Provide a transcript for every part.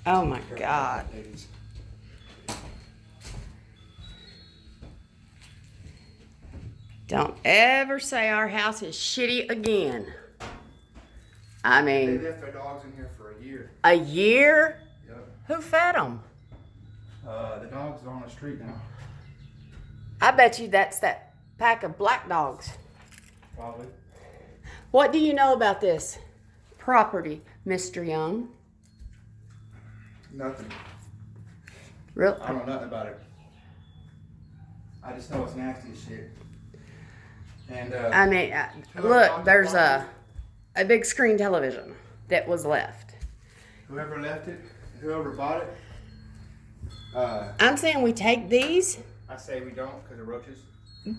Oh my God. Don't ever say our house is shitty again. I mean, they left their dogs in here for a year. A year? Yep. Who fed them? The dogs are on the street now. I bet you that's that pack of black dogs. Probably. What do you know about this property, Mr. Young? Nothing. Real? I don't know nothing about it. I just know it's nasty as shit. And I mean, look, there's a big screen television that was left. Whoever left it, whoever bought it. I'm saying we take these. I say we don't because of roaches.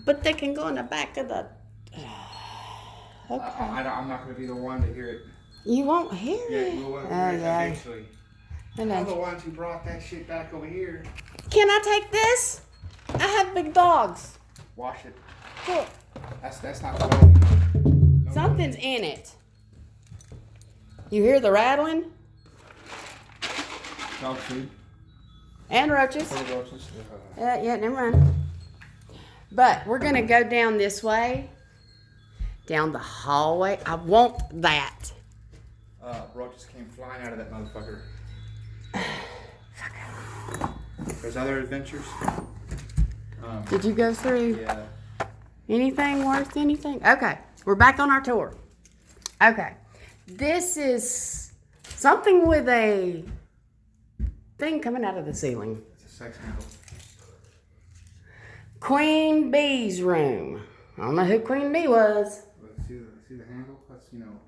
But they can go in the back of the... Okay. I'm not going to be the one to hear it. You won't hear Yeah, it. you will hear it eventually. And I'm then, the ones who brought that shit back over here. can I take this? I have big dogs. Wash it. Look, That's not the one. No, something's in it. You hear the rattling? dog food. And roaches. For the roaches. Yeah, never mind. But we're going to go down this way. Down the hallway. I want that. Roaches came flying out of that motherfucker. There's other adventures. Did you go through Yeah. anything worth anything? Okay, we're back on our tour. Okay, this is something with a thing coming out of the ceiling. It's a sex handle. Queen Bee's room. I don't know who Queen Bee was. See the handle? That's, you know.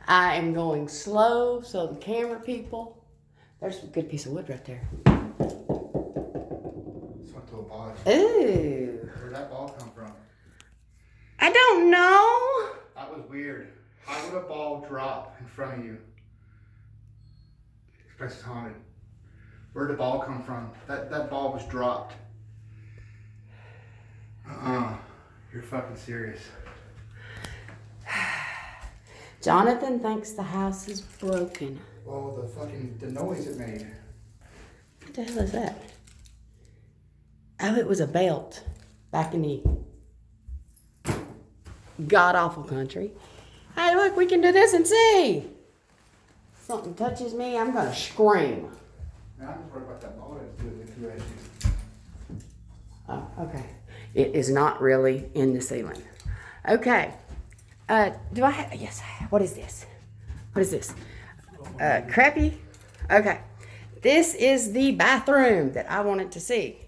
I am going slow so the camera people. There's a good piece of wood right there. Just went to a ball. Ooh. Where'd that ball come from? I don't know. That was weird. How would a ball drop in front of you? This place is haunted. Where'd the ball come from? That ball was dropped. You're fucking serious. Jonathan thinks the house is broken. Well, the noise it made. What the hell is that? Oh, it was a belt back in the god-awful country. Hey, look, we can do this and see. Something touches me, I'm going to scream. Man, I'm just worried about that ball that's doing the 2 edges. Oh, okay. It is not really in the ceiling. Okay. Do I have... Yes, what is this? What is this? Crappy? Okay. This is the bathroom that I wanted to see.